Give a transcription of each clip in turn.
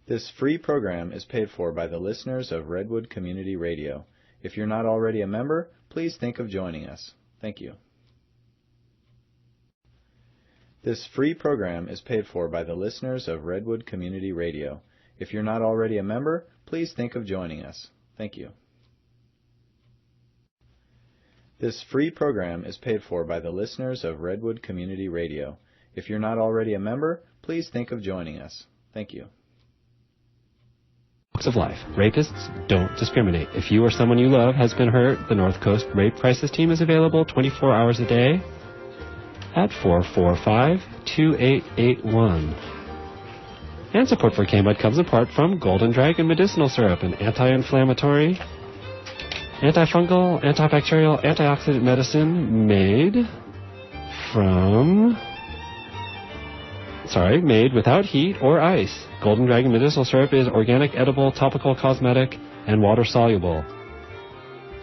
This free program is paid for by the listeners of Redwood Community Radio. If you're not already a member, please think of joining us. Thank you. This free program is paid for by the listeners of Redwood Community Radio. If you're not already a member, please think of joining us. Thank you. This free program is paid for by the listeners of Redwood Community Radio. If you're not already a member, please think of joining us. Thank you. Of life. Rapists don't discriminate. If you or someone you love has been hurt, the North Coast Rape Crisis Team is available 24 hours a day at 445-2881. And support for K-Mud comes apart from Golden Dragon Medicinal Syrup, an anti-inflammatory, antifungal, antibacterial, antioxidant medicine made without heat or ice. Golden Dragon Medicinal Syrup is organic, edible, topical, cosmetic, and water-soluble.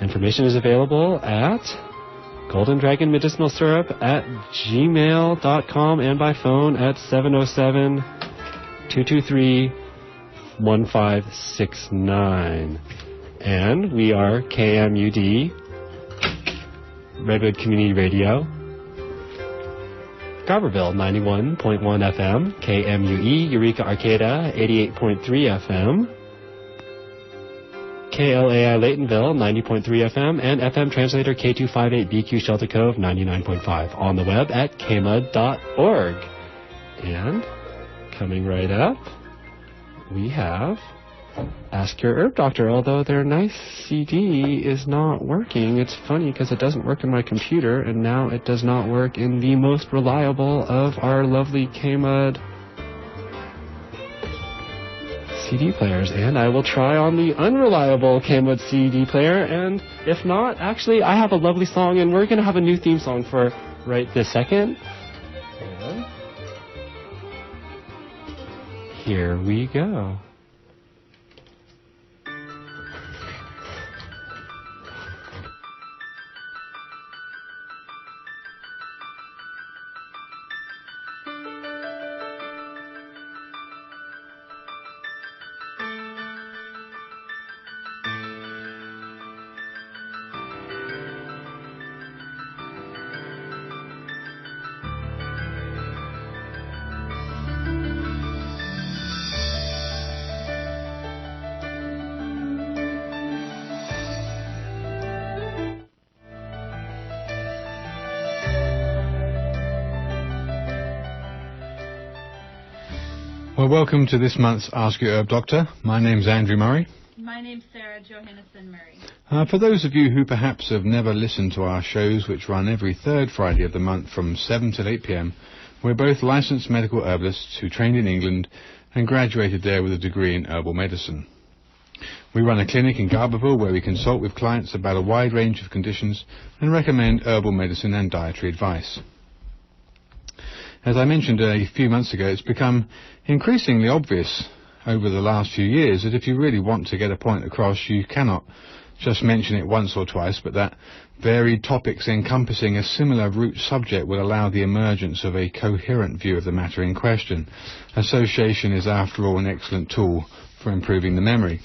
Information is available at Golden Dragon Medicinal Syrup at gmail.com and by phone at 707-223-1569. And we are KMUD, Redwood Community Radio, Garberville 91.1 FM, KMUE, Eureka Arcata 88.3 FM, KLAI Laytonville 90.3 FM, and FM translator K258BQ Shelter Cove 99.5 on the web at kmud.org. And coming right up, we have Ask Your Herb Doctor, although their nice CD is not working. It's funny because it doesn't work in my computer, and now it does not work in the most reliable of our lovely KMUD CD players. And I will try on the unreliable KMUD CD player, and if not, actually, I have a lovely song, and we're going to have a new theme song for right this second. And here we go. Well, welcome to this month's Ask Your Herb Doctor. My name's Andrew Murray. My name's Sarah Johannesson Murray. For those of you who perhaps have never listened to our shows, which run every third Friday of the month from 7 till 8 p.m, we're both licensed medical herbalists who trained in England and graduated there with a degree in herbal medicine. We run a clinic in Garberville where we consult with clients about a wide range of conditions and recommend herbal medicine and dietary advice. As I mentioned a few months ago, it's become increasingly obvious over the last few years that if you really want to get a point across, you cannot just mention it once or twice, but that varied topics encompassing a similar root subject will allow the emergence of a coherent view of the matter in question. Association is, after all, an excellent tool for improving the memory.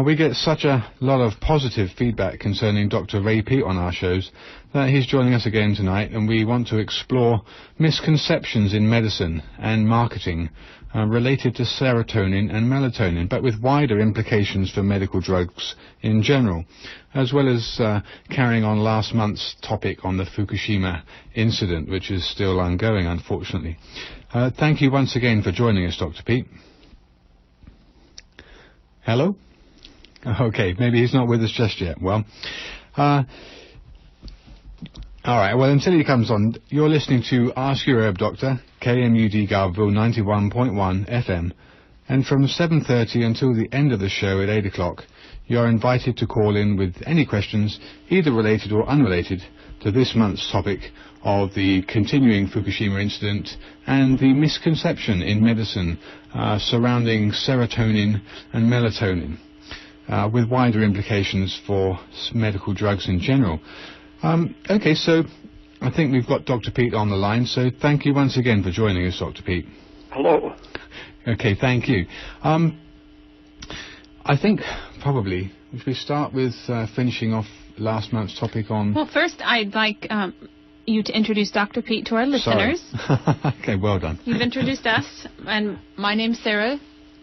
We get such a lot of positive feedback concerning Dr. Ray Peat on our shows that he's joining us again tonight, and we want to explore misconceptions in medicine and marketing related to serotonin and melatonin, but with wider implications for medical drugs in general, as well as carrying on last month's topic on the Fukushima incident, which is still ongoing, unfortunately. Thank you once again for joining us, Dr. Peat. Hello? Okay, maybe he's not with us just yet. Well, all right, well, until he comes on, you're listening to Ask Your Herb Doctor, KMUD Garberville 91.1 FM, and from 7:30 until the end of the show at 8 o'clock, you're invited to call in with any questions, either related or unrelated, to this month's topic of the continuing Fukushima incident and the misconception in medicine surrounding serotonin and melatonin, with wider implications for medical drugs in general. Okay, so I think we've got Dr. Peat on the line, so thank you once again for joining us, Dr. Peat. Hello. Okay, thank you. I think probably if we start with finishing off last month's topic on... Well, first I'd like you to introduce Dr. Peat to our listeners. Okay, well done. You've introduced us, and my name's Sarah.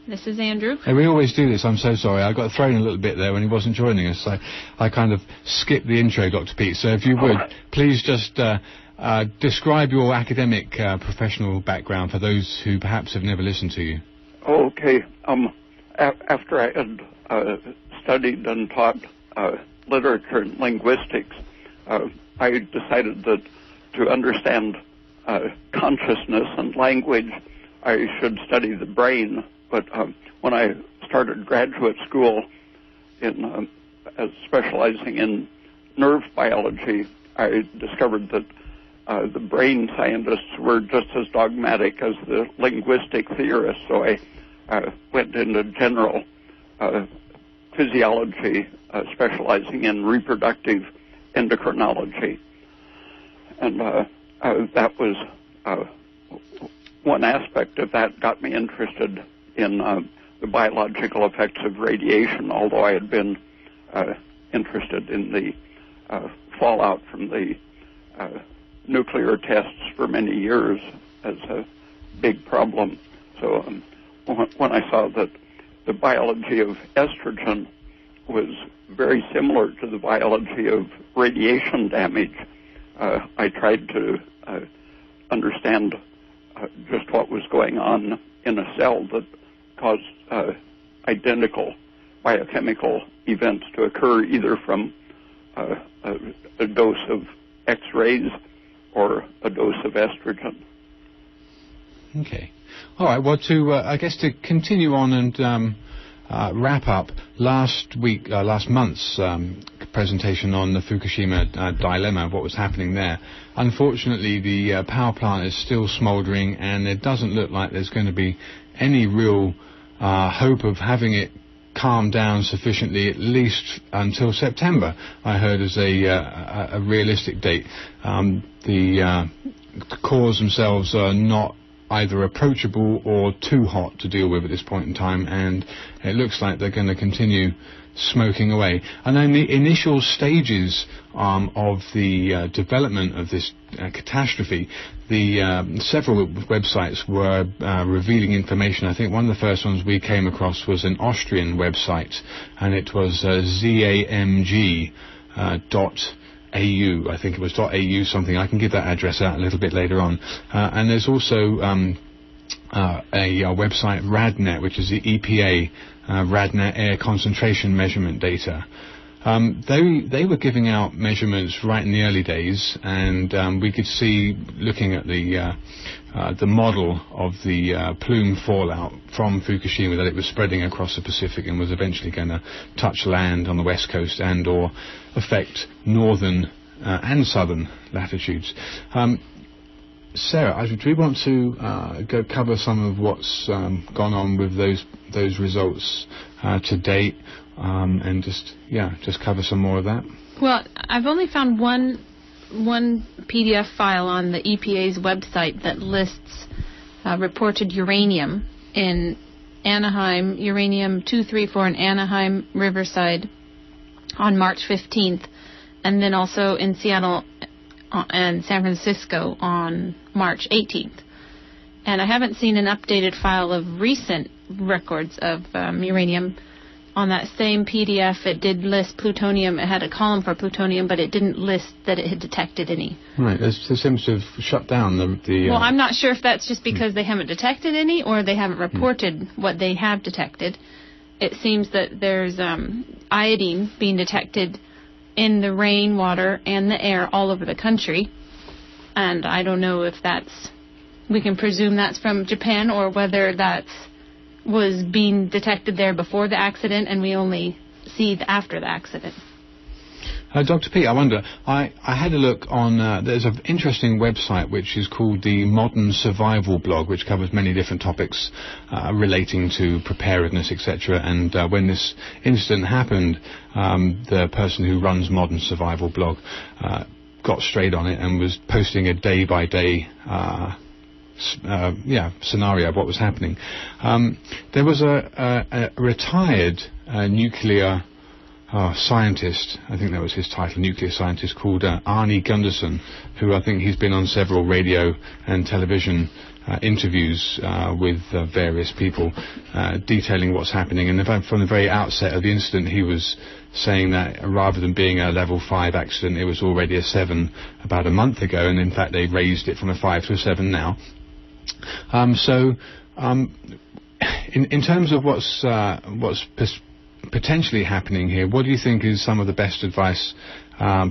This is Andrew. Hey, we always do this. I'm so sorry. I got thrown a little bit there when he wasn't joining us. I kind of skipped the intro, Dr. Peat. So if you would, please just describe your academic professional background for those who perhaps have never listened to you. Okay. After I had studied and taught literature and linguistics, I decided that to understand consciousness and language, I should study the brain. But when I started graduate school in specializing in nerve biology, I discovered that the brain scientists were just as dogmatic as the linguistic theorists. So I went into general physiology, specializing in reproductive endocrinology. And that was one aspect of that got me interested in the biological effects of radiation, although I had been interested in the fallout from the nuclear tests for many years as a big problem. So when I saw that the biology of estrogen was very similar to the biology of radiation damage, I tried to understand just what was going on in a cell that caused identical biochemical events to occur either from a dose of X-rays or a dose of estrogen. Okay. All right. Well, I guess to continue on and wrap up last month's presentation on the Fukushima dilemma, what was happening there. Unfortunately, the power plant is still smouldering, and it doesn't look like there's going to be any real hope of having it calm down sufficiently, at least until September, I heard, as a realistic date. The cores themselves are not either approachable or too hot to deal with at this point in time, and it looks like they're going to continue smoking away. And then the initial stages of the development of this catastrophe, several websites were revealing information. I think one of the first ones we came across was an Austrian website, and it was zamg.au. I think it was .au something. I can give that address out a little bit later on. And there's also a website, RadNet, which is the EPA, RadNet Air Concentration Measurement Data. They were giving out measurements right in the early days, and we could see, looking at the model of the plume fallout from Fukushima, that it was spreading across the Pacific and was eventually going to touch land on the west coast and or affect northern and southern latitudes. Sarah, do we want to go cover some of what's gone on with those results to date, and just cover some more of that? Well, I've only found one PDF file on the EPA's website that lists reported uranium in Anaheim, uranium-234 in Anaheim, Riverside on March 15th, and then also in Seattle and San Francisco on March 18th. And I haven't seen an updated file of recent records of uranium. On that same PDF, it did list plutonium. It had a column for plutonium, but it didn't list that it had detected any. Right. It seems to have shut down the well, I'm not sure if that's just because they haven't detected any or they haven't reported what they have detected. It seems that there's iodine being detected in the rainwater and the air all over the country. And I don't know if we can presume that's from Japan or whether that's was being detected there before the accident and we only see after the accident. Dr. Peat, I wonder, I had a look on, there's an interesting website which is called the Modern Survival Blog, which covers many different topics relating to preparedness, etc. And when this incident happened, the person who runs Modern Survival Blog got straight on it and was posting a day-by-day scenario of what was happening. There was a retired nuclear scientist, I think that was his title, nuclear scientist, called Arne Gundersen, who I think he's been on several radio and television interviews with various people detailing what's happening. And in fact, from the very outset of the incident, he was saying that rather than being a level 5 accident, it was already a 7 about a month ago, and in fact they raised it from a 5 to a 7 now. In terms of what's potentially happening here, what do you think is some of the best advice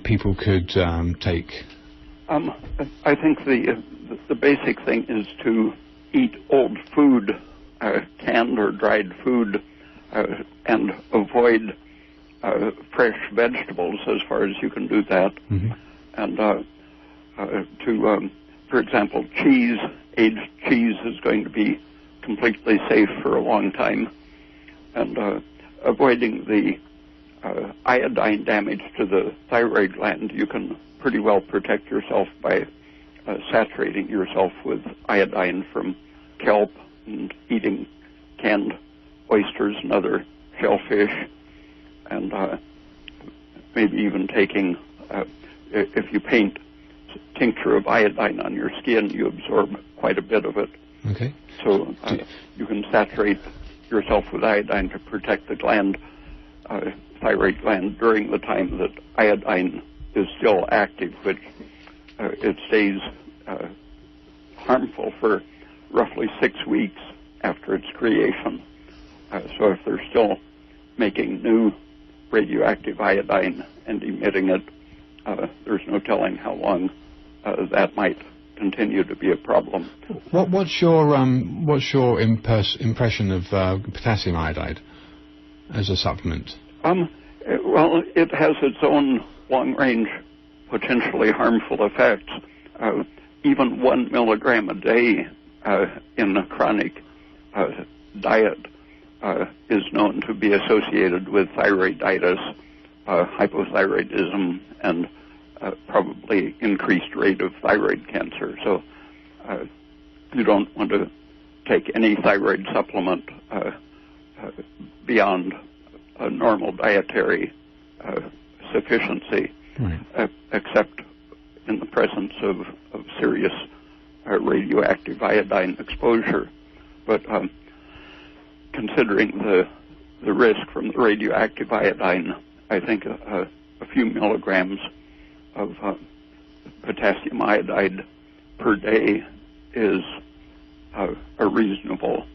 people could take? I think the basic thing is to eat old food, canned or dried food, and avoid fresh vegetables as far as you can do that. Mm-hmm. And for example, cheese, aged cheese is going to be completely safe for a long time. And avoiding the iodine damage to the thyroid gland, you can pretty well protect yourself by saturating yourself with iodine from kelp and eating canned oysters and other shellfish, and maybe even taking, if you paint tincture of iodine on your skin, you absorb quite a bit of it. Okay. So you can saturate yourself with iodine to protect the gland, thyroid gland, during the time that iodine is still active, which it stays harmful for roughly 6 weeks after its creation. So if they're still making new radioactive iodine and emitting it, there's no telling how long that might continue to be a problem. What's your impression of potassium iodide as a supplement? Well, it has its own long-range, potentially harmful effects. Even 1 milligram a day in a chronic diet is known to be associated with thyroiditis, hypothyroidism, and probably increased rate of thyroid cancer. So you don't want to take any thyroid supplement beyond a normal dietary sufficiency, right, except in the presence of serious radioactive iodine exposure. But considering the risk from the radioactive iodine, I think a few milligrams of potassium iodide per day is a reasonable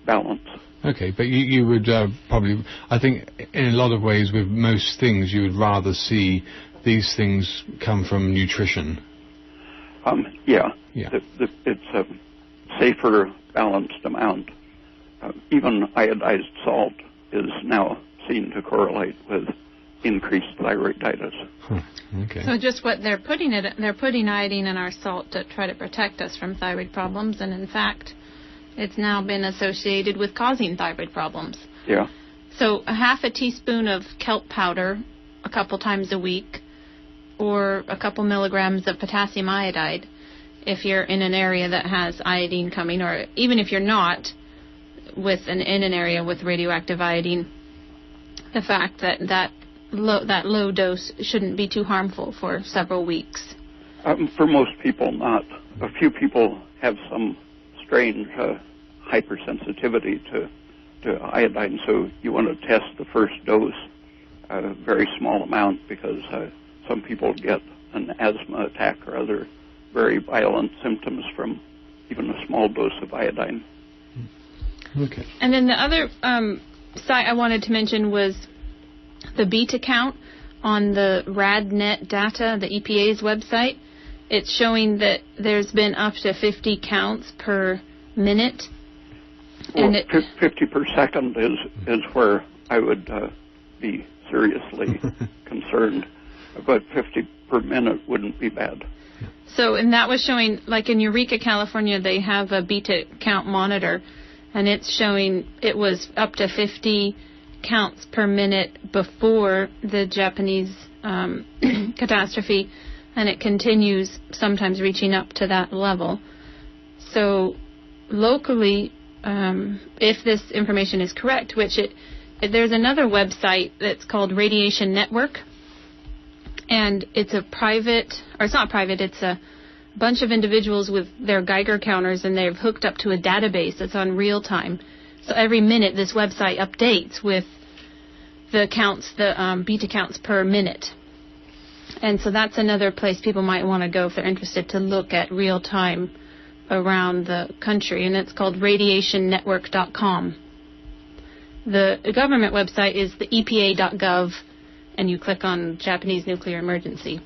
balance. Okay, but you would probably, I think in a lot of ways with most things, you would rather see these things come from nutrition. Yeah. It's a safer, balanced amount. Even iodized salt is now seen to correlate with increased thyroiditis. Okay. So just what they're putting iodine in our salt to try to protect us from thyroid problems, and in fact, it's now been associated with causing thyroid problems. Yeah. So a half a teaspoon of kelp powder a couple times a week, or a couple milligrams of potassium iodide if you're in an area that has iodine coming, or even if you're not in an area with radioactive iodine, the fact that low dose shouldn't be too harmful for several weeks. For most people, not. A few people have some strange hypersensitivity to iodine, so you want to test the first dose, a very small amount, because some people get an asthma attack or other very violent symptoms from even a small dose of iodine. Okay. And then the other site I wanted to mention was the Beat account on the RadNet data, the EPA's website. It's showing that there's been up to 50 counts per minute. Well, 50 per second is where I would be seriously concerned, but 50 per minute wouldn't be bad. So, and that was showing, like in Eureka, California, they have a beta count monitor, and it's showing it was up to 50 counts per minute before the Japanese catastrophe, and it continues, sometimes reaching up to that level. So locally, if this information is correct, there's another website that's called Radiation Network, and it's a private, or it's not private, it's a bunch of individuals with their Geiger counters, and they've hooked up to a database that's on real time. So every minute this website updates with the counts, the beta counts per minute. And so that's another place people might want to go if they're interested to look at real time around the country, and it's called radiationnetwork.com. The government website is the EPA.gov, and you click on Japanese nuclear emergency.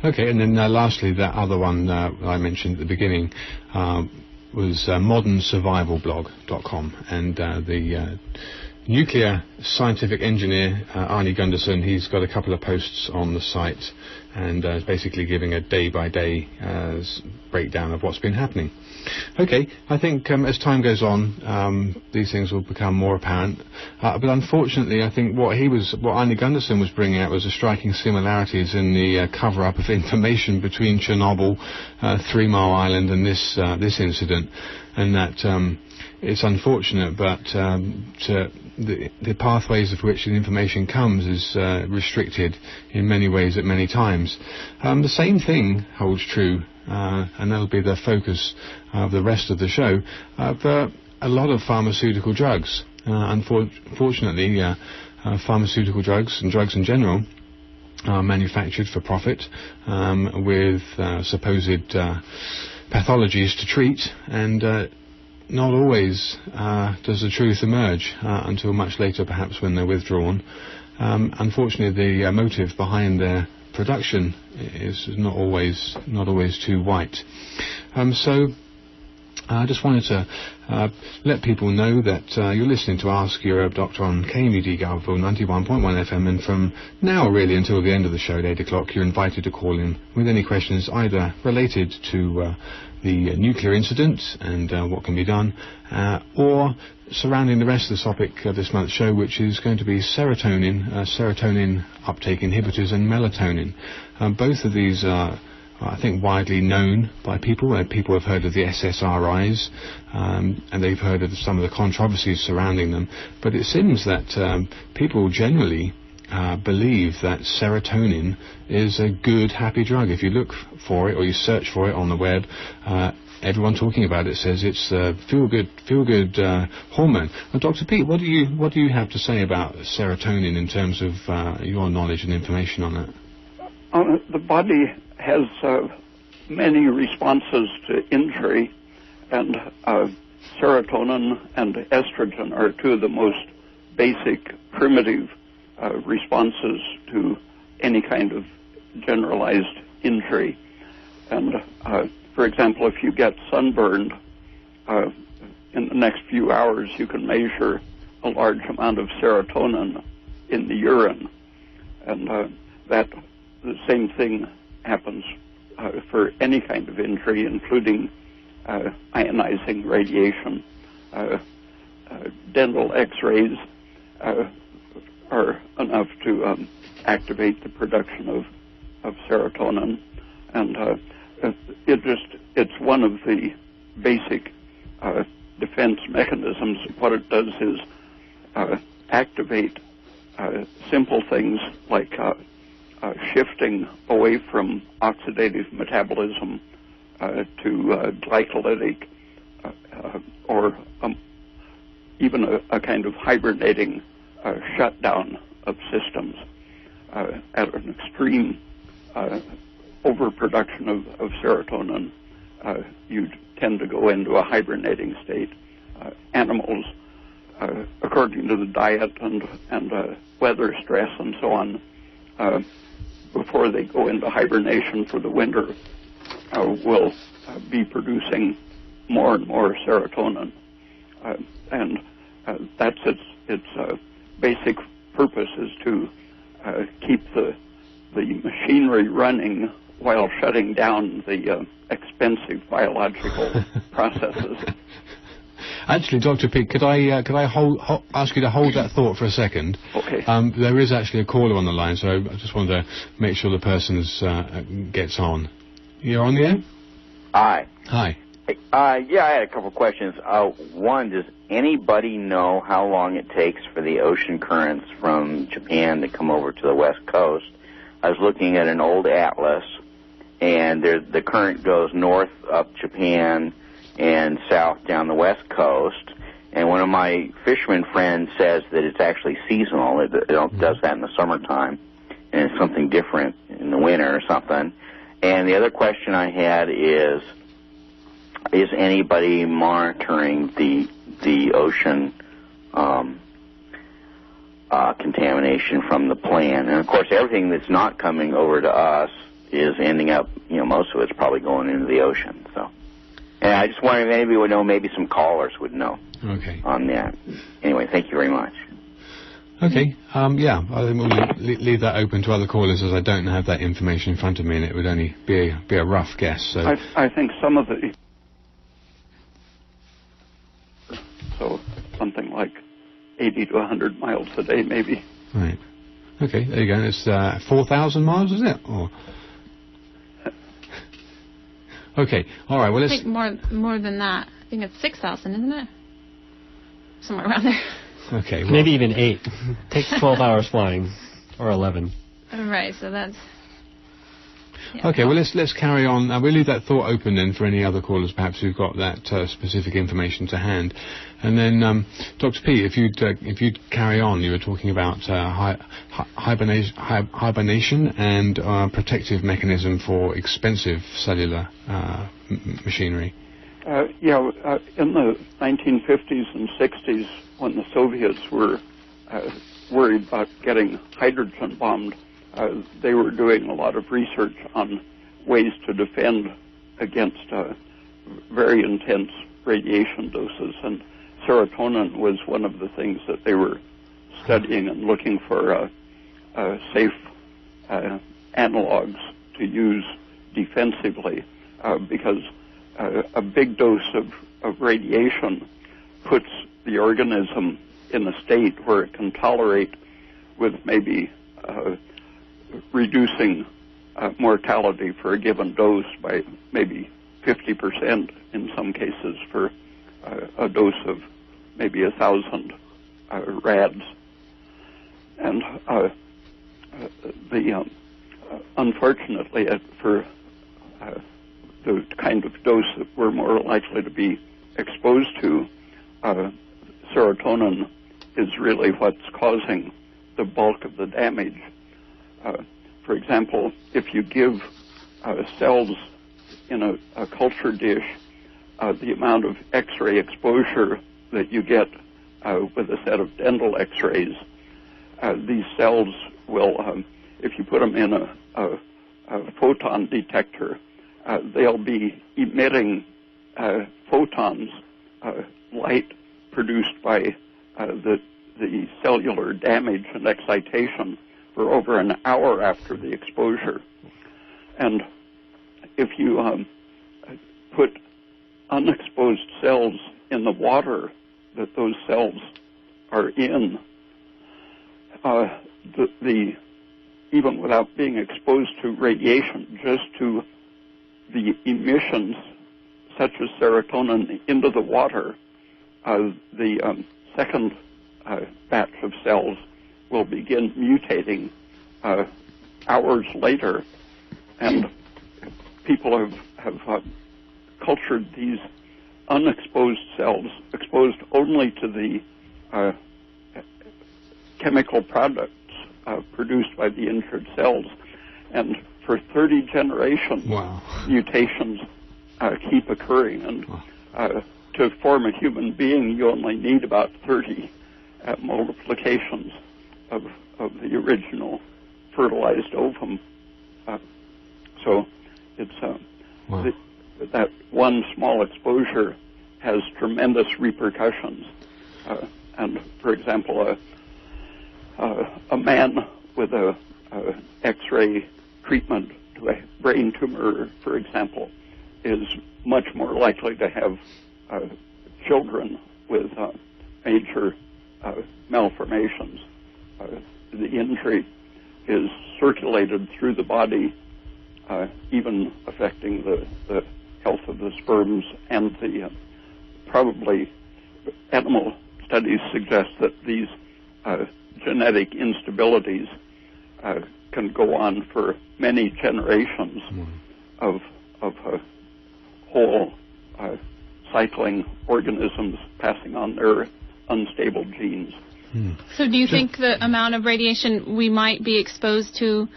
Okay, and then lastly, that other one I mentioned at the beginning was modernsurvivalblog.com, and the nuclear scientific engineer Arnie Gunderson, he's got a couple of posts on the site, and is basically giving a day-by-day breakdown of what's been happening. Okay, I think as time goes on, these things will become more apparent. But unfortunately, I think what Arnie Gunderson was bringing out was a striking similarities in the cover-up of information between Chernobyl, 3 Mile Island, and this incident, and that it's unfortunate, but the pathways of which the information comes is restricted in many ways at many times. The same thing holds true, and that'll be the focus of the rest of the show, for a lot of pharmaceutical drugs. Unfortunately, pharmaceutical drugs and drugs in general are manufactured for profit, with supposed pathologies to treat, and not always does the truth emerge until much later, perhaps when they're withdrawn. Unfortunately, the motive behind their production is not always too white. So I just wanted to let people know that you're listening to Ask Your Herb Doctor on KMUD Garville 91.1 FM, and from now really until the end of the show at 8 o'clock, you're invited to call in with any questions either related to the nuclear incident and what can be done, or surrounding the rest of the topic of this month's show, which is going to be serotonin, serotonin uptake inhibitors, and melatonin. Both of these are, I think, widely known by people. People have heard of the SSRIs, and they've heard of some of the controversies surrounding them. But it seems that people generally believe that serotonin is a good, happy drug. If you look for it or you search for it on the web, everyone talking about it says it's a feel-good hormone. Well, Dr. Peat, what do you have to say about serotonin in terms of your knowledge and information on that? The body has many responses to injury, and serotonin and estrogen are two of the most basic, primitive responses to any kind of generalized injury. And for example, if you get sunburned, in the next few hours you can measure a large amount of serotonin in the urine, and that the same thing happens for any kind of injury, including ionizing radiation. Dental x-rays are enough to activate the production of serotonin, and it's one of the basic defense mechanisms. What it does is activate simple things like shifting away from oxidative metabolism to glycolytic, or even a kind of hibernating shutdown of systems. At an extreme overproduction of serotonin, you tend to go into a hibernating state. Animals, according to the diet and weather stress and so on, before they go into hibernation for the winter, will be producing more and more serotonin, and that's its basic purpose, is to keep the machinery running while shutting down the expensive biological processes. Actually, Dr. Peat, could I ask you to hold that thought for a second? Okay. There is actually a caller on the line, so I just wanted to make sure the person gets on. You're on the air? Hi. Hi. Yeah, I had a couple of questions. One, does anybody know how long it takes for the ocean currents from Japan to come over to the West Coast? I was looking at an old atlas, and the current goes north up Japan and south down the West Coast. And one of my fisherman friends says that it's actually seasonal. It does that in the summertime, and it's something different in the winter or something. And the other question I had is anybody monitoring the ocean contamination from the plant? And, of course, everything that's not coming over to us is ending up, most of it's probably going into the ocean. So, and I just wondered if anybody would know, maybe some callers would know on that. Anyway, thank you very much. Okay. Yeah, I think we'll leave that open to other callers, as I don't have that information in front of me, and it would only be a rough guess. So I think some of the... So something like 80 to 100 miles a day, maybe. Right. Okay, there you go. It's 4,000 miles, isn't it? Or... Okay, all right. Well, let's... I think more than that. I think it's 6,000, isn't it? Somewhere around there. Okay. Well, maybe even 8. Takes 12 hours flying, or 11. Right, so that's... Yeah. Okay, well, let's carry on. We'll leave that thought open then for any other callers perhaps who've got that specific information to hand. And then, Dr. Peat, if you'd carry on, you were talking about hibernation and protective mechanism for expensive cellular machinery. In the 1950s and 60s, when the Soviets were worried about getting hydrogen bombed, they were doing a lot of research on ways to defend against very intense radiation doses, and serotonin was one of the things that they were studying and looking for safe analogs to use defensively, because a big dose of radiation puts the organism in a state where it can tolerate, with maybe reducing mortality for a given dose by maybe 50% in some cases for a dose of maybe 1,000 rads. And unfortunately, for the kind of dose that we're more likely to be exposed to, serotonin is really what's causing the bulk of the damage. For example, if you give cells in a culture dish the amount of X-ray exposure that you get with a set of dental X-rays, these cells will, if you put them in a photon detector, they'll be emitting photons, light produced by the cellular damage and excitation for over an hour after the exposure. And if you put unexposed cells in the water that those cells are in, even without being exposed to radiation, just to the emissions such as serotonin into the water, the second batch of cells will begin mutating hours later, and people have cultured these unexposed cells, exposed only to the chemical products produced by the injured cells, and for 30 generations, mutations keep occurring, and to form a human being, you only need about 30 multiplications of the original fertilized ovum. So it's that one small exposure has tremendous repercussions. And for example, a man with a X-ray treatment to a brain tumor, for example, is much more likely to have children with major malformations. The injury is circulated through the body, even affecting the health of sperms, and the probably animal studies suggest that these genetic instabilities can go on for many generations of whole cycling organisms passing on their unstable genes. So do you think the amount of radiation we might be exposed to,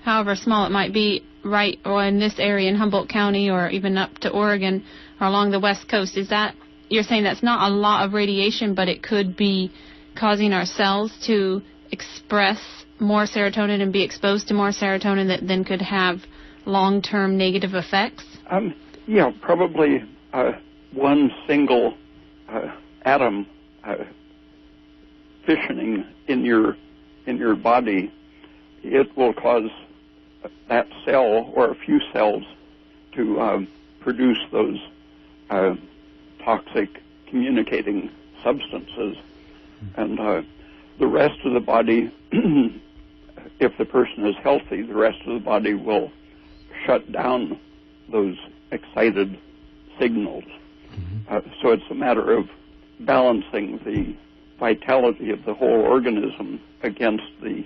however small it might be, right or in this area in Humboldt County or even up to Oregon or along the West Coast, is that, you're saying that's not a lot of radiation, but it could be causing our cells to express more serotonin and be exposed to more serotonin that then could have long-term negative effects? Yeah, probably one single atom fissioning in your body, it will cause that cell or a few cells to produce those toxic communicating substances, and the rest of the body, if the person is healthy, the rest of the body will shut down those excited signals. So it's a matter of balancing the vitality of the whole organism against the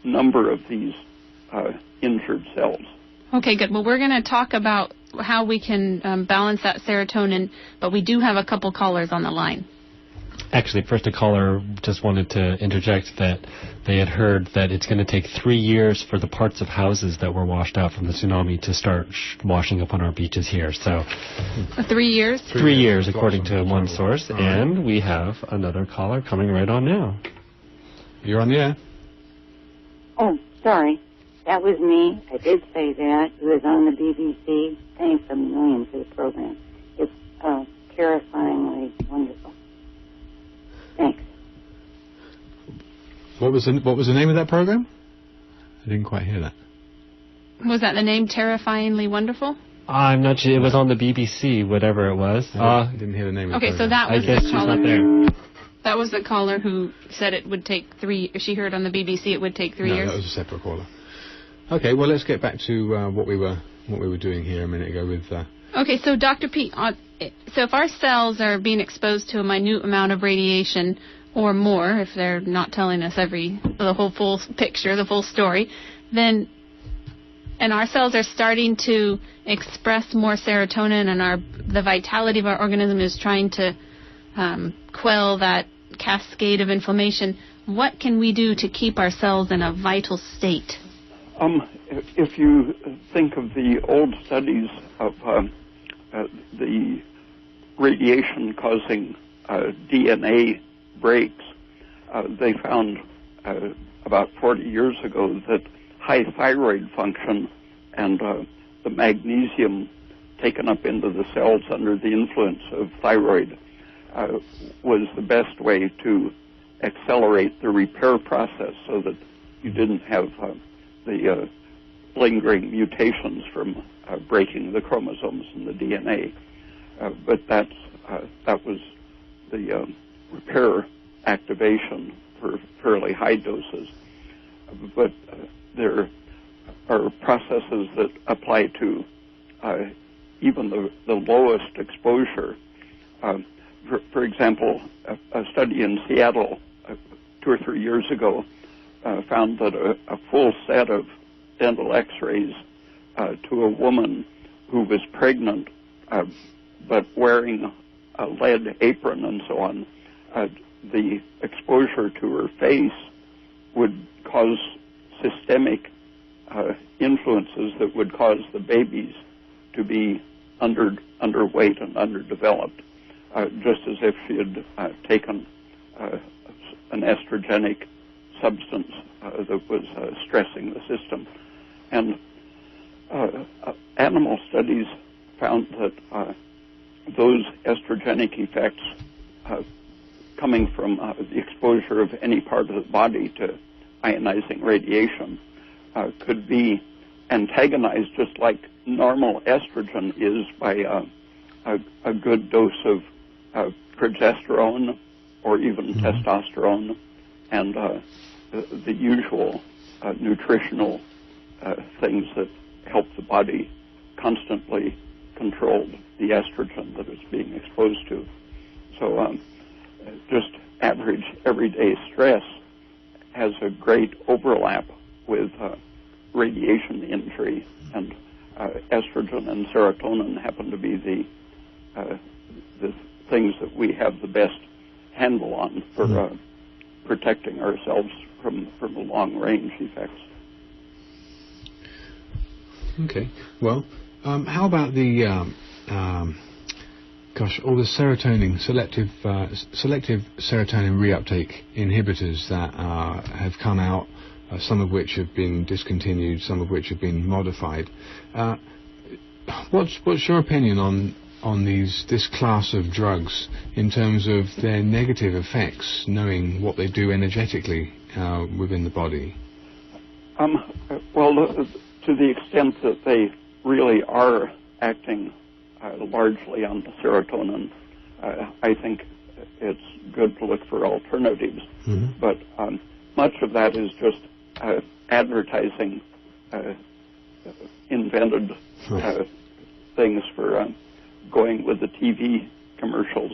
number of these injured cells. Okay, good. Well, we're going to talk about how we can balance that serotonin, but we do have a couple callers on the line. Actually, first a caller just wanted to interject that they had heard that it's going to take 3 years for the parts of houses that were washed out from the tsunami to start washing up on our beaches here. So 3 years? 3 years, according to one source. And we have another caller coming right on now. You're on the air. Oh, sorry. That was me. I did say that. It was on the BBC. Thanks a million for the program. It's terrifyingly wonderful. Thanks. What was the name of that program? I didn't quite hear that. Was that the name, Terrifyingly Wonderful? I'm not sure. It was on the BBC, whatever it was. I didn't hear the name of the program. Okay, so that was I guess the she's caller. not there. That was the caller who said it would take she heard on the BBC it would take 3 years. No, that was a separate caller. Okay, well, let's get back to what we were doing here a minute ago with... Okay, so Dr. Peat, so if our cells are being exposed to a minute amount of radiation or more, if they're not telling us the whole full picture, the full story, then, and our cells are starting to express more serotonin and the vitality of our organism is trying to quell that cascade of inflammation, what can we do to keep our cells in a vital state? If you think of the old studies of the radiation causing DNA breaks, they found about 40 years ago that high thyroid function and the magnesium taken up into the cells under the influence of thyroid was the best way to accelerate the repair process so that you didn't have the lingering mutations from breaking the chromosomes in the DNA. But that was the repair activation for fairly high doses. But there are processes that apply to even the lowest exposure. For example, a study in Seattle 2 or 3 years ago found that a full set of dental x-rays to a woman who was pregnant but wearing a lead apron and so on, the exposure to her face would cause systemic influences that would cause the babies to be underweight and underdeveloped, just as if she had taken an estrogenic substance that was stressing the system. And animal studies found that those estrogenic effects coming from the exposure of any part of the body to ionizing radiation could be antagonized just like normal estrogen is by a good dose of progesterone or even testosterone and the usual nutritional things that help the body constantly controlled the estrogen that it's being exposed to. So just average everyday stress has a great overlap with radiation injury, and estrogen and serotonin happen to be the things that we have the best handle on for protecting ourselves from the long-range effects. Okay. Well, how about the all the serotonin selective serotonin reuptake inhibitors that have come out, some of which have been discontinued, some of which have been modified. What's your opinion on this class of drugs in terms of their negative effects, knowing what they do energetically within the body? Well, to the extent that they really are acting largely on the serotonin, I think it's good to look for alternatives. Mm-hmm. But much of that is just advertising invented things for going with the TV commercials.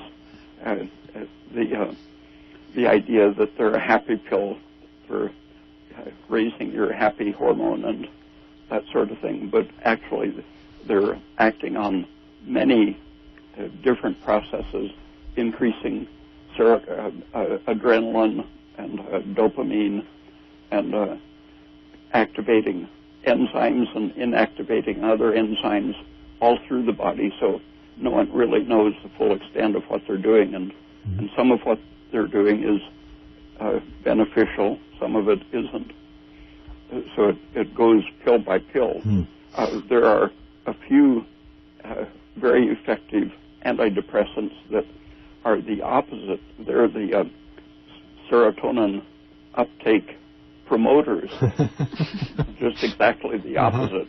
The idea that they're a happy pill for raising your happy hormone and that sort of thing, but actually they're acting on many different processes, increasing adrenaline and dopamine, and activating enzymes and inactivating other enzymes all through the body, so no one really knows the full extent of what they're doing, and some of what they're doing is beneficial, some of it isn't. So it goes pill by pill. There are a few very effective antidepressants that are the opposite. They're the serotonin uptake promoters, just exactly the opposite,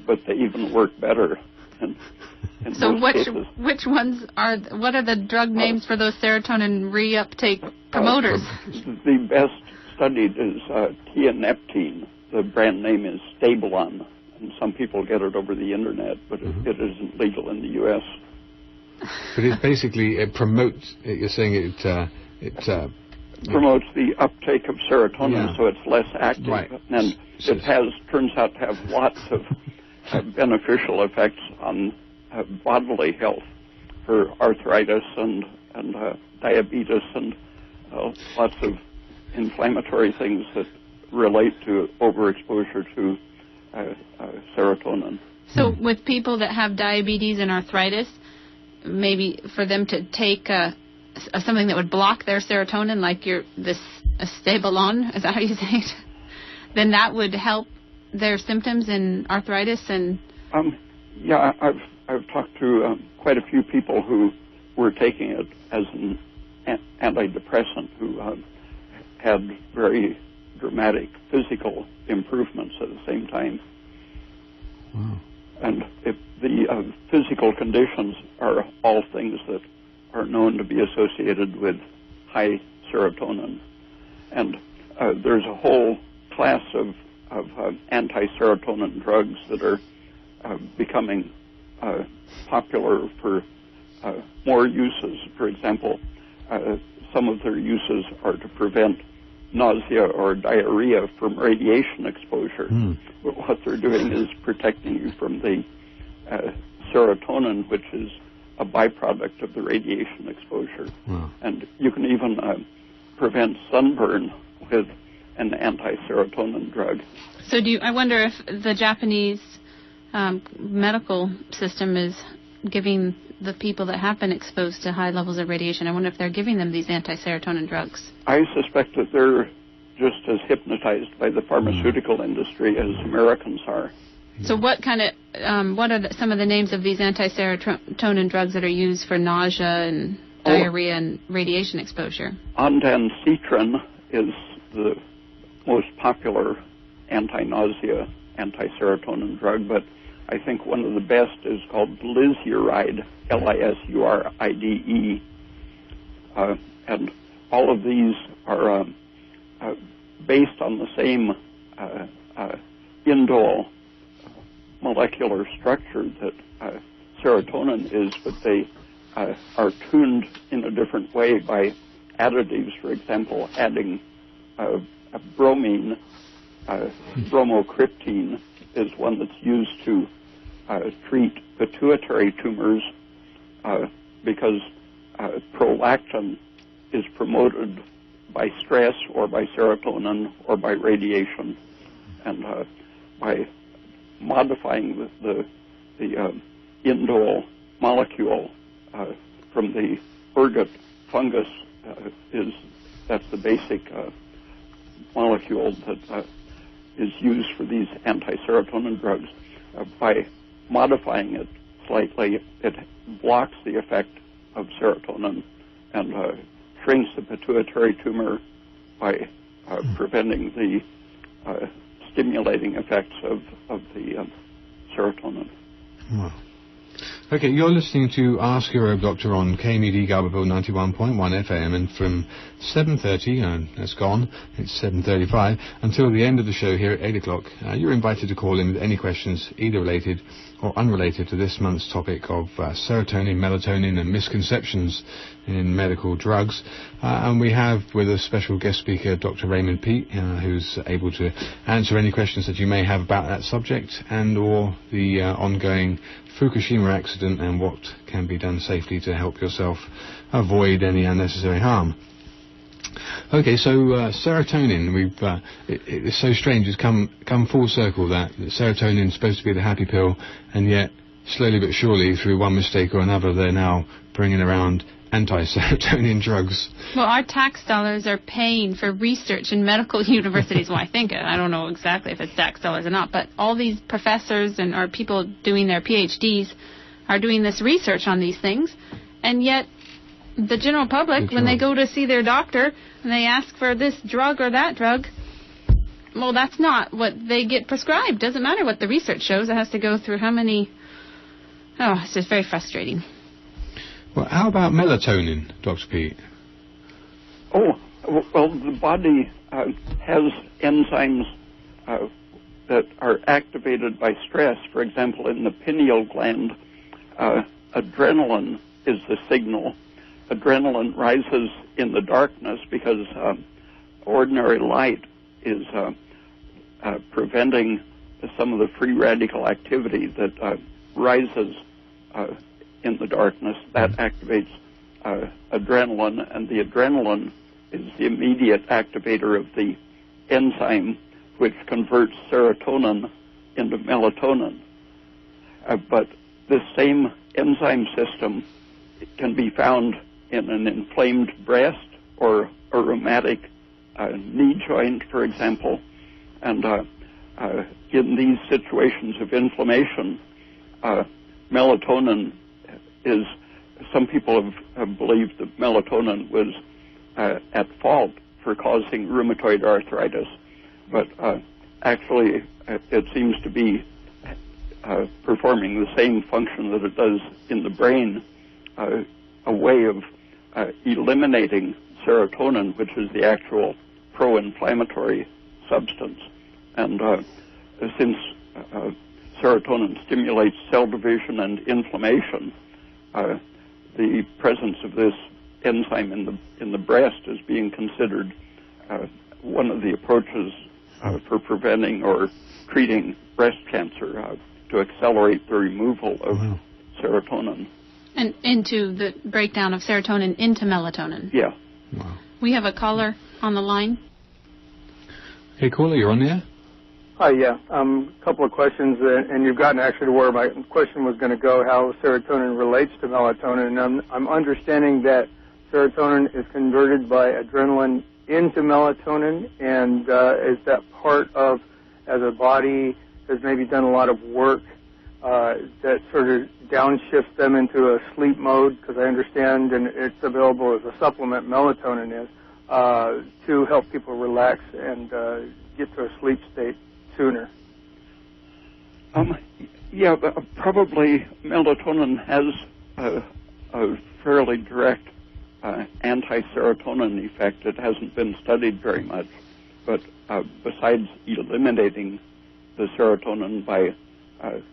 but they even work better. So which ones are, what are the drug names for those serotonin reuptake promoters? The best studied is tianeptine. The brand name is Stabilon, and some people get it over the internet, but it isn't legal in the U.S. But it promotes, you're saying it promotes the uptake of serotonin, so it's less active, and it turns out to have lots of beneficial effects on bodily health for arthritis and diabetes and lots of inflammatory things that relate to overexposure to serotonin. So with people that have diabetes and arthritis, maybe for them to take something that would block their serotonin, like this Stabilon, is that how you say it? Then that would help their symptoms in arthritis and. Yeah, I've talked to quite a few people who were taking it as an antidepressant who had very dramatic physical improvements at the same time. Wow. And if the physical conditions are all things that are known to be associated with high serotonin. And there's a whole class of anti-serotonin drugs that are becoming popular for more uses. For example, some of their uses are to prevent nausea or diarrhea from radiation exposure. But what they're doing is protecting you from the serotonin, which is a byproduct of the radiation exposure. Wow. And you can even prevent sunburn with an anti-serotonin drug. So I wonder if the Japanese medical system is giving the people that have been exposed to high levels of radiation, I wonder if they're giving them these anti-serotonin drugs. I suspect that they're just as hypnotized by the pharmaceutical industry as Americans are. So what kind of, what are some of the names of these anti-serotonin drugs that are used for nausea and diarrhea and radiation exposure? Ondansetron is the most popular anti-nausea, anti-serotonin drug, but I think one of the best is called Lisuride, Lisuride. And all of these are based on the same indole molecular structure that serotonin is, but they are tuned in a different way by additives. For example, adding a bromine, bromocryptine is one that's used to treat pituitary tumors because prolactin is promoted by stress or by serotonin or by radiation, and by modifying the indole molecule from the ergot fungus that's the basic molecule that is used for these anti-serotonin drugs. By modifying it slightly, it blocks the effect of serotonin and shrinks the pituitary tumor by preventing the stimulating effects of the serotonin. Wow. Okay, you're listening to Ask Your Herb Doctor on KMED Garberville 91.1 FM, and from 7:30, and that's gone, it's 7:35, until the end of the show here at 8 o'clock, you're invited to call in with any questions, either related or unrelated to this month's topic of serotonin, melatonin, and misconceptions in medical drugs. And we have with us special guest speaker, Dr. Raymond Peat, who's able to answer any questions that you may have about that subject and or the ongoing Fukushima accident and what can be done safely to help yourself avoid any unnecessary harm. Okay, so serotonin, it's so strange, it's come full circle that serotonin is supposed to be the happy pill, and yet slowly but surely through one mistake or another they're now bringing around anti-serotonin drugs. Well, our tax dollars are paying for research in medical universities. Well, I don't know exactly if it's tax dollars or not, but all these professors or people doing their PhDs are doing this research on these things, and yet the general public, when they go to see their doctor and they ask for this drug or that drug, well, that's not what they get prescribed. Doesn't matter what the research shows. It has to go through how many... Oh, it's just very frustrating. Well, how about melatonin, Dr. Peat? Oh, well, the body has enzymes that are activated by stress. For example, in the pineal gland, adrenaline is the signal. Adrenaline rises in the darkness because ordinary light is preventing some of the free radical activity that rises in the darkness. That activates adrenaline, and the adrenaline is the immediate activator of the enzyme which converts serotonin into melatonin. But this same enzyme system can be found in an inflamed breast or a rheumatic knee joint, for example. And in these situations of inflammation, melatonin is, some people have believed that melatonin was at fault for causing rheumatoid arthritis, but actually it seems to be performing the same function that it does in the brain, a way of eliminating serotonin, which is the actual pro-inflammatory substance. And since serotonin stimulates cell division and inflammation, the presence of this enzyme in the breast is being considered one of the approaches for preventing or treating breast cancer, to accelerate the removal of serotonin. And into the breakdown of serotonin into melatonin. Yeah. Wow. We have a caller on the line. Hey, caller, you're on the air? Hi, yeah. A couple of questions, and you've gotten actually to where my question was going to go, how serotonin relates to melatonin. And I'm understanding that serotonin is converted by adrenaline into melatonin, and is that part of, as a body has maybe done a lot of work that sort of downshifts them into a sleep mode, because I understand, and it's available as a supplement, melatonin is, to help people relax and get to a sleep state sooner. Yeah, probably melatonin has a fairly direct anti-serotonin effect. It hasn't been studied very much, but besides eliminating the serotonin by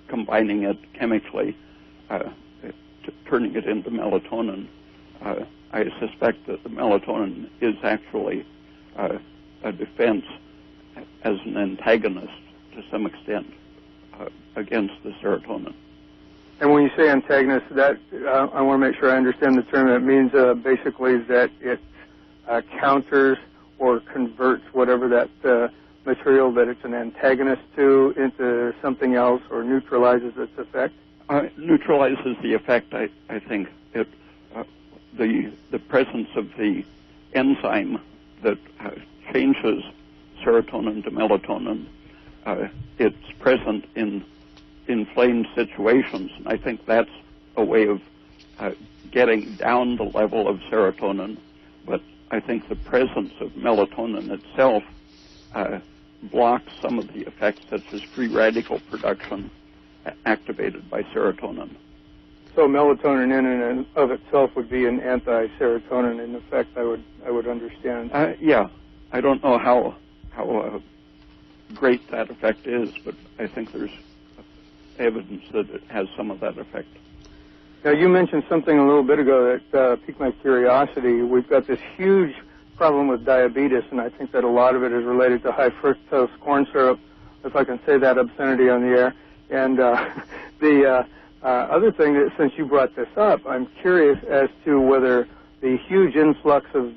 combining it chemically, turning it into melatonin. I suspect that the melatonin is actually a defense as an antagonist to some extent against the serotonin. And when you say antagonist, that I want to make sure I understand the term. That means basically that it counters or converts whatever that material that it's an antagonist to into something else, or neutralizes its effect? Neutralizes the effect, I think. The presence of the enzyme that changes serotonin to melatonin, it's present in inflamed situations, and I think that's a way of getting down the level of serotonin. But I think the presence of melatonin itself blocks some of the effects, such as free radical production activated by serotonin. So melatonin in and of itself would be an anti-serotonin in effect, I would understand. Yeah. I don't know how great that effect is, but I think there's evidence that it has some of that effect. Now, you mentioned something a little bit ago that piqued my curiosity. We've got this huge problem with diabetes, and I think that a lot of it is related to high fructose corn syrup, if I can say that obscenity on the air. And the other thing, that since you brought this up, I'm curious as to whether the huge influx of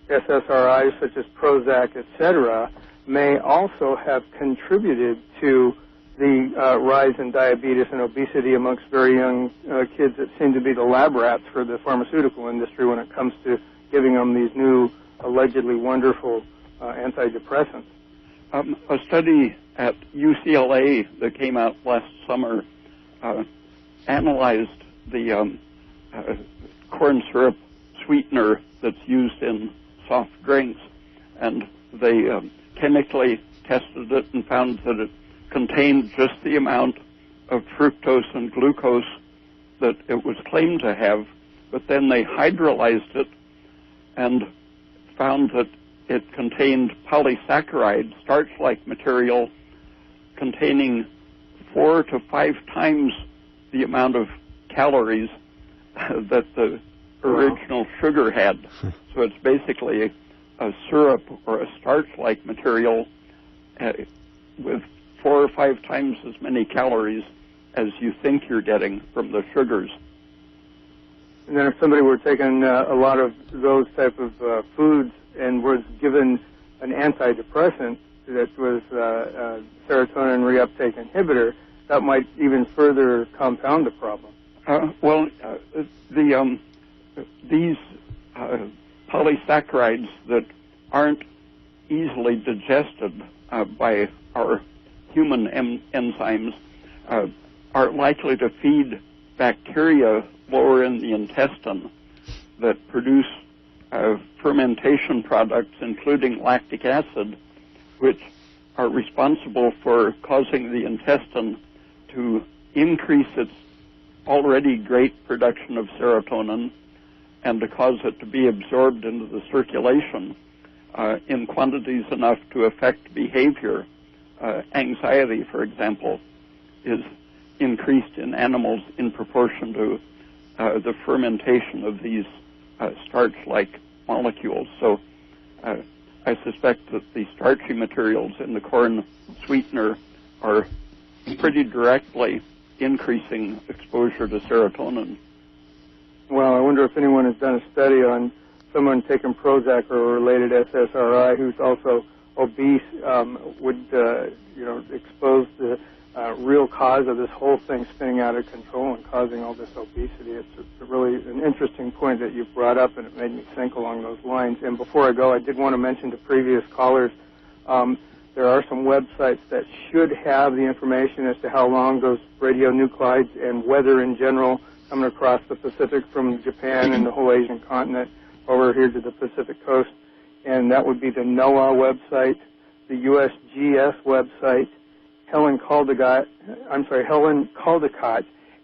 SSRIs, such as Prozac, etc., may also have contributed to the rise in diabetes and obesity amongst very young kids that seem to be the lab rats for the pharmaceutical industry when it comes to giving them these new, allegedly wonderful antidepressants. A study at UCLA that came out last summer analyzed the corn syrup sweetener that's used in soft drinks, and they chemically tested it and found that it contained just the amount of fructose and glucose that it was claimed to have, but then they hydrolyzed it and found that it contained polysaccharide, starch-like material, containing 4 to 5 times the amount of calories that the original sugar had. So it's basically a syrup or a starch-like material with 4 or 5 times as many calories as you think you're getting from the sugars. And then if somebody were taking a lot of those type of foods and was given an antidepressant that was serotonin reuptake inhibitor, that might even further compound the problem. These polysaccharides that aren't easily digested by our human enzymes are likely to feed bacteria lower in the intestine that produce fermentation products, including lactic acid, which are responsible for causing the intestine to increase its already great production of serotonin and to cause it to be absorbed into the circulation in quantities enough to affect behavior. Anxiety, for example, is increased in animals in proportion to the fermentation of these starch-like molecules. So I suspect that the starchy materials in the corn sweetener are pretty directly increasing exposure to serotonin. Well, I wonder if anyone has done a study on someone taking Prozac or a related SSRI who's also obese, would expose the real cause of this whole thing spinning out of control and causing all this obesity. It's really an interesting point that you've brought up, and it made me think along those lines. And before I go, I did want to mention to previous callers, there are some websites that should have the information as to how long those radionuclides and weather in general coming across the Pacific from Japan and the whole Asian continent over here to the Pacific coast. And that would be the NOAA website, the USGS website, Helen Caldicott,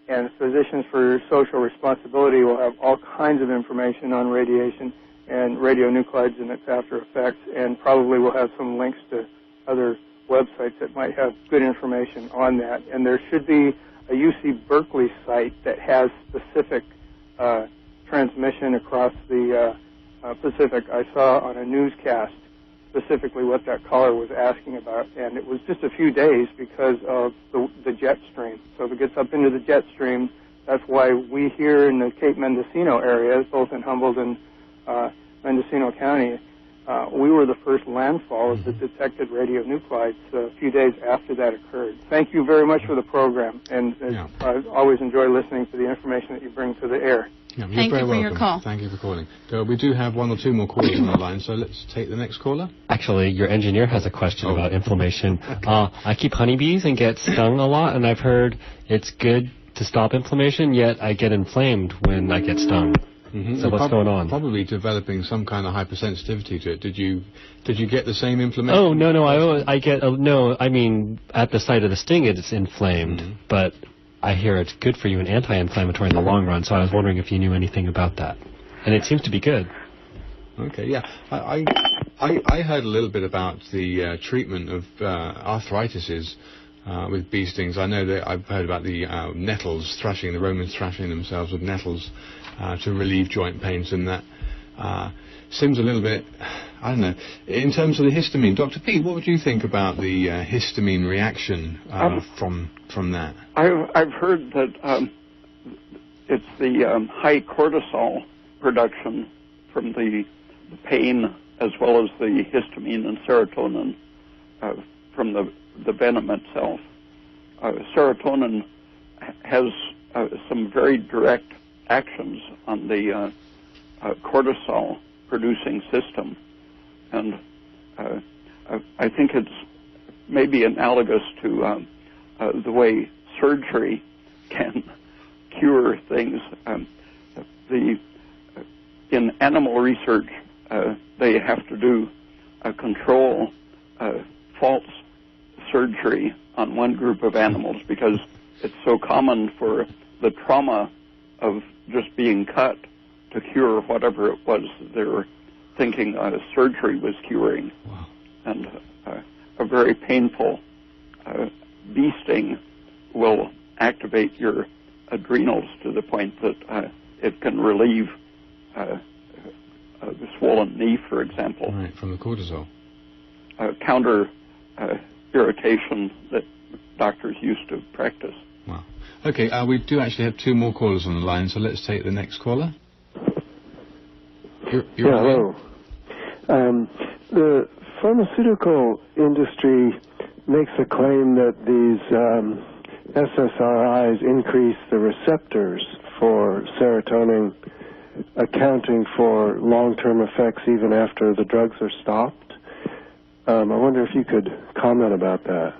and Physicians for Social Responsibility will have all kinds of information on radiation and radionuclides and its after effects, and probably will have some links to other websites that might have good information on that. And there should be a UC Berkeley site that has specific transmission across the Pacific. I saw on a newscast specifically what that caller was asking about, and it was just a few days because of the jet stream. So if it gets up into the jet stream, that's why we here in the Cape Mendocino area, both in Humboldt and Mendocino County, we were the first landfall of the detected radionuclides a few days after that occurred. Thank you very much for the program, and I always enjoy listening to the information that you bring to the air. Yeah, Thank you for welcome. your call. Thank you for calling. We do have one or two more callers on the line, so let's take the next caller. Actually, your engineer has a question about inflammation. I keep honeybees and get stung a lot, and I've heard it's good to stop inflammation, yet I get inflamed when I get stung. Mm-hmm. So what's going on? Probably developing some kind of hypersensitivity to it. Did you get the same inflammation? Oh, no, I get no. I mean, at the site of the sting, it's inflamed, but I hear it's good for you and anti-inflammatory in the long run. So I was wondering if you knew anything about that, and it seems to be good. Okay, yeah. I heard a little bit about the treatment of arthritis with bee stings. I know that I've heard about the nettles thrashing, the Romans thrashing themselves with nettles to relieve joint pains, and that seems a little bit, I don't know. In terms of the histamine, Dr. Peat, what would you think about the histamine reaction from that? I've heard that it's the high cortisol production from the pain as well as the histamine and serotonin from the venom itself. Serotonin has some very direct actions on the cortisol producing system, and I think it's maybe analogous to the way surgery can cure things. In animal research, they have to do a control false surgery on one group of animals because it's so common for the trauma of just being cut to cure whatever it was they were thinking surgery was curing. Wow. And a very painful bee sting will activate your adrenals to the point that it can relieve the swollen knee, for example. Right, from the cortisol. Counter irritation that doctors used to practice. Wow. Okay, we do actually have two more callers on the line, so let's take the next caller. Hello. The pharmaceutical industry makes a claim that these SSRIs increase the receptors for serotonin, accounting for long-term effects even after the drugs are stopped. I wonder if you could comment about that.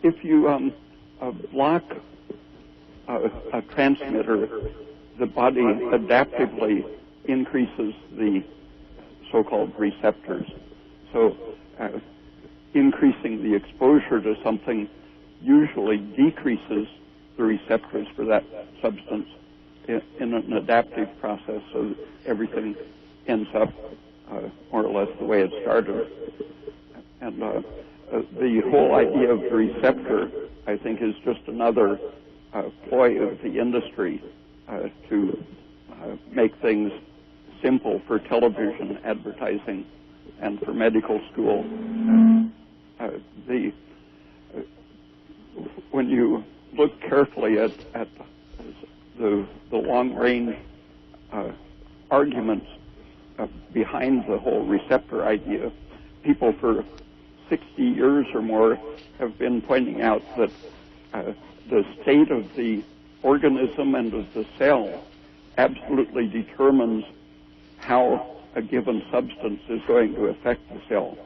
If you block a transmitter, the body adaptively increases the so-called receptors. So increasing the exposure to something usually decreases the receptors for that substance in an adaptive process, so that everything ends up more or less the way it started. And the whole idea of the receptor, I think, is just another ploy of the industry to make things simple for television advertising and for medical school. When you look carefully at the long-range arguments behind the whole receptor idea, people for 60 years or more have been pointing out that the state of the organism and of the cell absolutely determines how a given substance is going to affect the cell,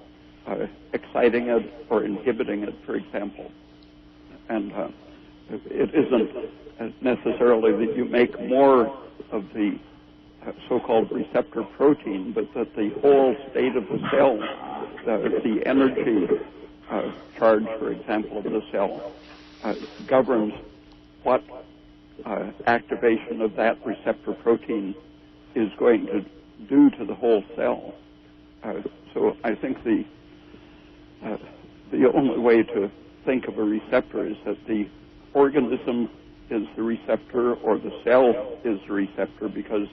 exciting it or inhibiting it, for example. And it isn't necessarily that you make more of the so-called receptor protein, but that the whole state of the cell, the energy charge, for example, of the cell, governs what activation of that receptor protein is going to do to the whole cell. So I think the only way to think of a receptor is that the organism is the receptor or the cell is the receptor, because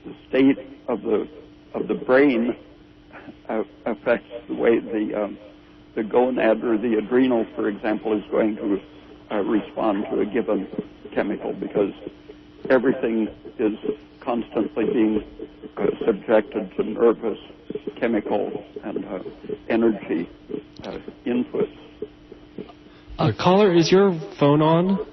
the state of the brain affects the way the gonad or the adrenal, for example, is going to respond to a given chemical, because everything is constantly being subjected to nervous, chemical, and energy inputs. Caller, is your phone on?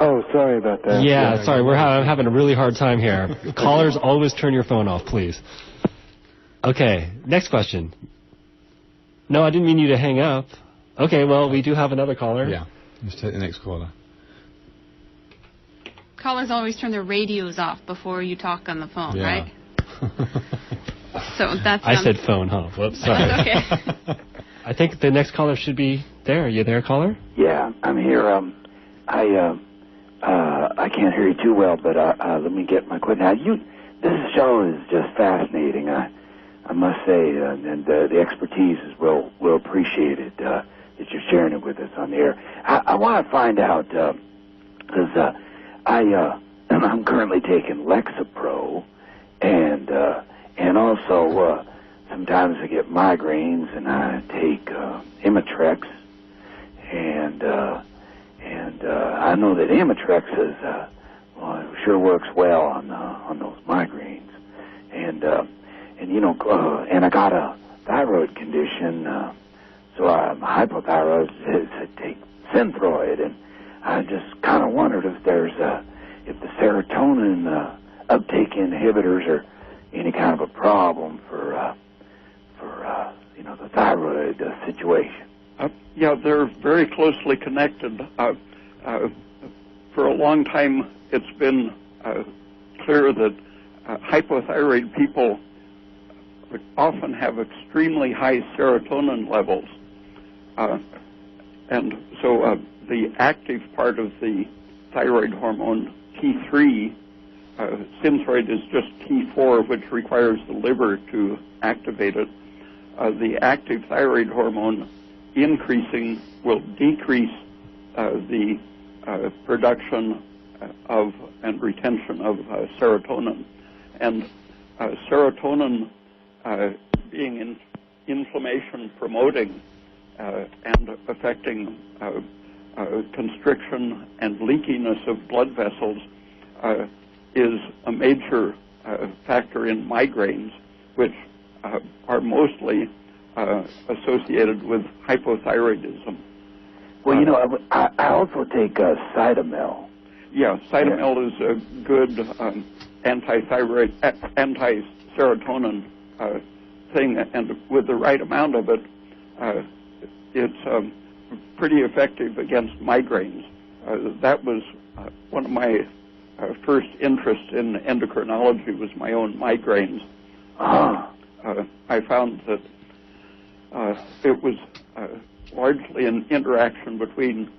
Oh, sorry about that. Yeah, sorry, we're having a really hard time here. Callers, always turn your phone off, please. Okay, next question. No, I didn't mean you to hang up. Okay, well, we do have another caller. Yeah, let's take the next caller. Callers always turn their radios off before you talk on the phone, right? So that's... I said phone, huh? Whoops, sorry. That's okay. I think the next caller should be there. Are you there, caller? Yeah, I'm here. I can't hear you too well, but let me get my question. Now, this show is just fascinating. I must say, and the expertise is well appreciated that you're sharing it with us on the air. I want to find out, because I'm currently taking Lexapro, and also sometimes I get migraines, and I take Imitrex, and I know that Imitrex is it sure works well on those migraines, and I got a thyroid condition, so I'm hypothyroid. I take Synthroid, and I just kind of wondered if if the serotonin uptake inhibitors are any kind of a problem for the thyroid situation. Yeah, they're very closely connected. For a long time, it's been clear that hypothyroid people often have extremely high serotonin levels. And so the active part of the thyroid hormone, T3, Synthroid is just T4, which requires the liver to activate it. The active thyroid hormone increasing will decrease the production of and retention of serotonin. And serotonin being inflammation promoting and affecting constriction and leakiness of blood vessels is a major factor in migraines, which are mostly associated with hypothyroidism. Well, I also take Cytomel. Yeah, Cytomel is a good anti-serotonin thing, and with the right amount of it, it's pretty effective against migraines. That was one of my first interests in endocrinology, was my own migraines. I found that it was largely an interaction between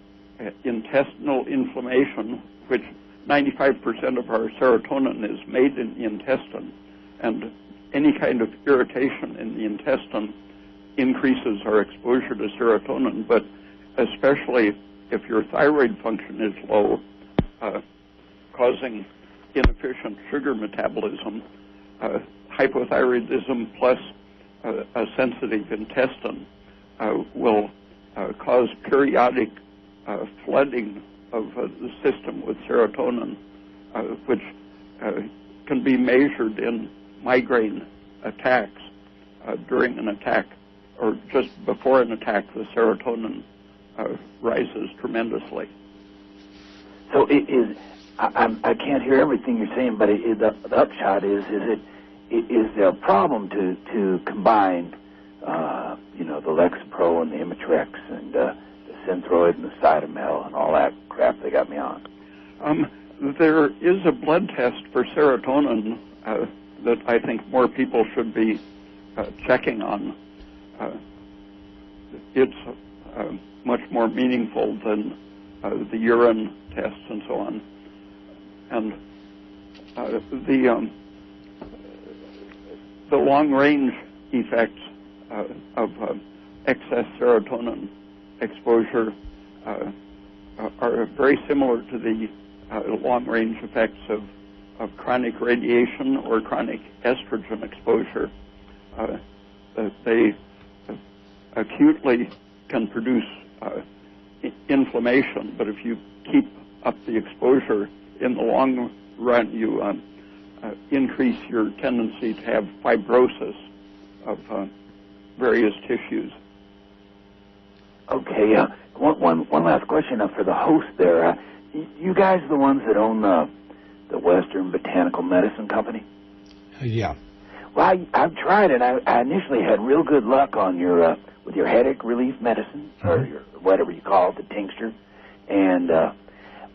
intestinal inflammation, which 95% of our serotonin is made in the intestine, and any kind of irritation in the intestine increases our exposure to serotonin, but especially if your thyroid function is low, causing inefficient sugar metabolism, hypothyroidism plus a sensitive intestine will cause periodic flooding of the system with serotonin, which can be measured in migraine attacks. During an attack or just before an attack, the serotonin rises tremendously. So I can't hear everything you're saying, but the upshot is there a problem to combine the Lexapro and the Imitrex and the Synthroid and the Cytomel and all that crap they got me on? There is a blood test for serotonin that I think more people should be checking on. It's much more meaningful than the urine tests and so on. And the long-range effects of excess serotonin exposure are very similar to the long-range effects of chronic radiation or chronic estrogen exposure. They acutely can produce inflammation, but if you keep up the exposure in the long run, you increase your tendency to have fibrosis of various tissues. Okay, one last question for the host there. You guys are the ones that own the Western Botanical Medicine Company? Yeah. Well, I've tried it. I initially had real good luck on your with your headache relief medicine, or your, whatever you call it, the tincture. And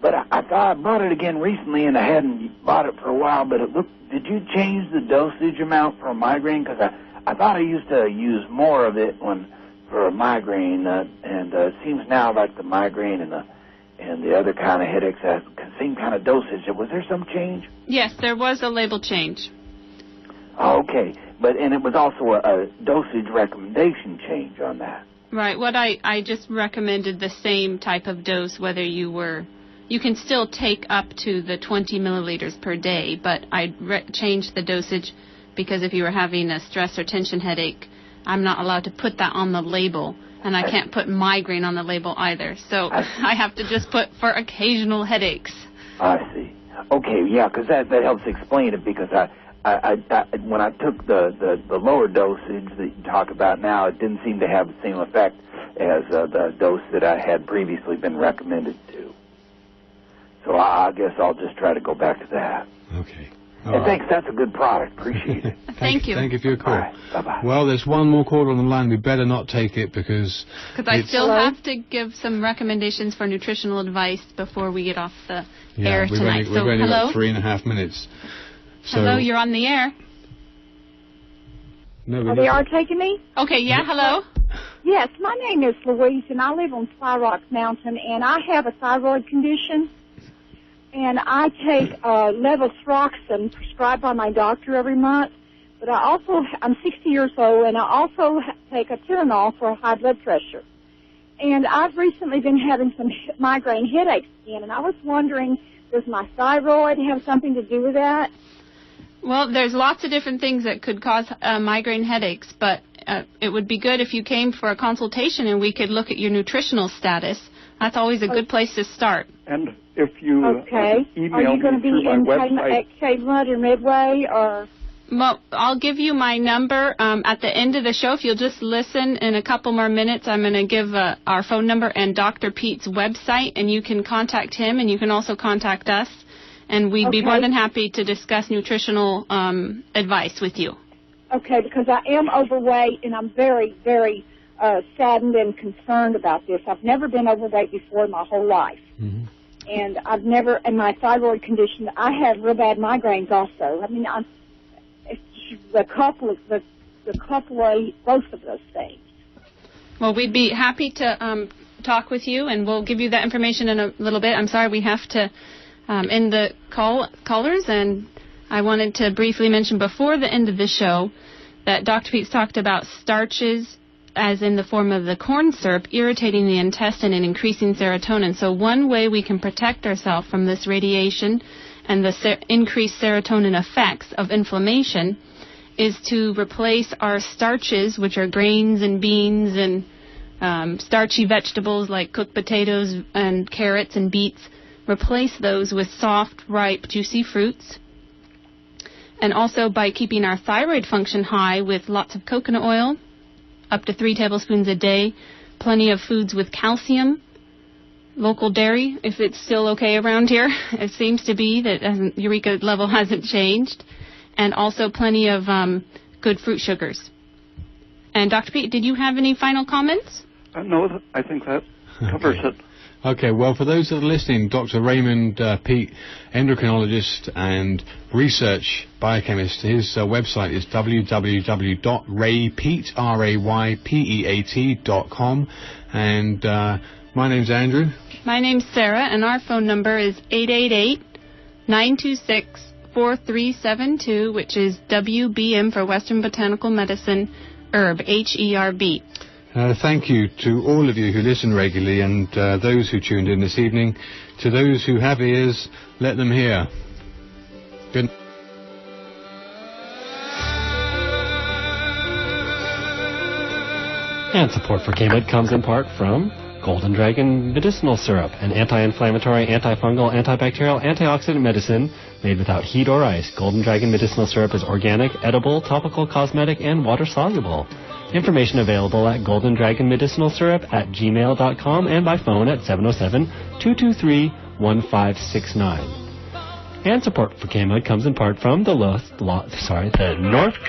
but I thought I bought it again recently, and I hadn't bought it for a while. But it looked. Did you change the dosage amount for a migraine? Because I thought I used to use more of it for a migraine, and it seems now like the migraine and the other kind of headaches have the same kind of dosage. Was there some change? Yes, there was a label change. Okay, and it was also a dosage recommendation change on that. Right. What I just recommended the same type of dose, whether you can still take up to the 20 milliliters per day, but I changed the dosage because if you were having a stress or tension headache, I'm not allowed to put that on the label, and I can't put migraine on the label either. So I have to just put for occasional headaches. I see. Okay, yeah, because that helps explain it, because I when I took the lower dosage that you talk about now, it didn't seem to have the same effect as the dose that I had previously been recommended to. So I guess I'll just try to go back to that. Okay. And thanks, that's a good product. Appreciate it. Thank you. Thank you for your call. Right, bye-bye. Well, there's one more caller on the line. We better not take it because I still have to give some recommendations for nutritional advice before we get off the air tonight. We've only hello? got 3.5 minutes. So hello, you're on the air. No, they are taking me? Okay, yeah, hello? Yes, my name is Louise, and I live on Sly Rock Mountain, and I have a thyroid condition. And I take levothyroxine prescribed by my doctor every month. But I'm 60 years old, and I also take a Tylenol for high blood pressure. And I've recently been having some migraine headaches again, and I was wondering, does my thyroid have something to do with that? Well, there's lots of different things that could cause migraine headaches, but it would be good if you came for a consultation and we could look at your nutritional status. That's always a good place to start. And if you email Are you going to be in Kmart or Midway, or? Well, I'll give you my number at the end of the show. If you'll just listen in a couple more minutes, I'm going to give our phone number and Dr. Peat's website, and you can contact him, and you can also contact us, and we'd be more than happy to discuss nutritional advice with you. Okay, because I am overweight, and I'm very, very saddened and concerned about this. I've never been overweight before in my whole life. Mm-hmm. And I've never, in my thyroid condition, I have real bad migraines also. I mean, both of those things. Well, we'd be happy to talk with you, and we'll give you that information in a little bit. I'm sorry we have to end the callers, and I wanted to briefly mention before the end of the show that Dr. Peat's talked about starches, as in the form of the corn syrup, irritating the intestine and increasing serotonin. So one way we can protect ourselves from this radiation and the increased serotonin effects of inflammation is to replace our starches, which are grains and beans and starchy vegetables like cooked potatoes and carrots and beets. Replace those with soft, ripe, juicy fruits. And also by keeping our thyroid function high with lots of coconut oil, up to 3 tablespoons a day, plenty of foods with calcium, local dairy, if it's still okay around here. It seems to be that Eureka level hasn't changed. And also plenty of good fruit sugars. And Dr. Peat, did you have any final comments? No, I think that covers it. Okay, well, for those that are listening, Dr. Raymond Peat, endocrinologist and research biochemist, his website is www.raypeat.com. And my name's Andrew. My name's Sarah, and our phone number is 888-926-4372, which is WBM for Western Botanical Medicine, HERB, H-E-R-B. Thank you to all of you who listen regularly and those who tuned in this evening. To those who have ears, let them hear. Good night. And support for KMUD comes in part from Golden Dragon Medicinal Syrup, an anti-inflammatory, antifungal, antibacterial, antioxidant medicine made without heat or ice. Golden Dragon Medicinal Syrup is organic, edible, topical, cosmetic, and water-soluble. Information available at goldendragonmedicinalsyrup@gmail.com and by phone at 707-223-1569. And support for KMUD comes in part from the North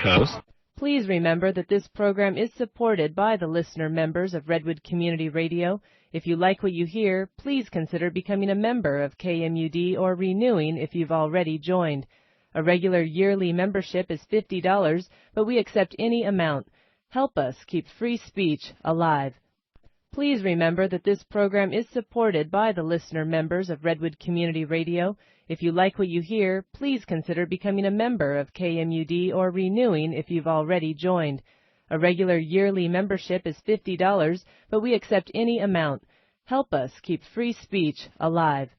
Coast. Please remember that this program is supported by the listener members of Redwood Community Radio. If you like what you hear, please consider becoming a member of KMUD or renewing if you've already joined. A regular yearly membership is $50, but we accept any amount. Help us keep free speech alive. Please remember that this program is supported by the listener members of Redwood Community Radio. If you like what you hear, please consider becoming a member of KMUD or renewing if you've already joined. A regular yearly membership is $50, but we accept any amount. Help us keep free speech alive.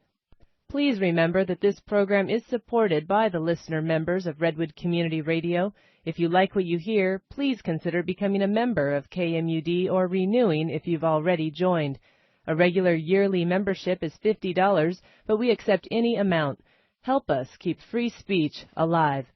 Please remember that this program is supported by the listener members of Redwood Community Radio. If you like what you hear, please consider becoming a member of KMUD or renewing if you've already joined. A regular yearly membership is $50, but we accept any amount. Help us keep free speech alive.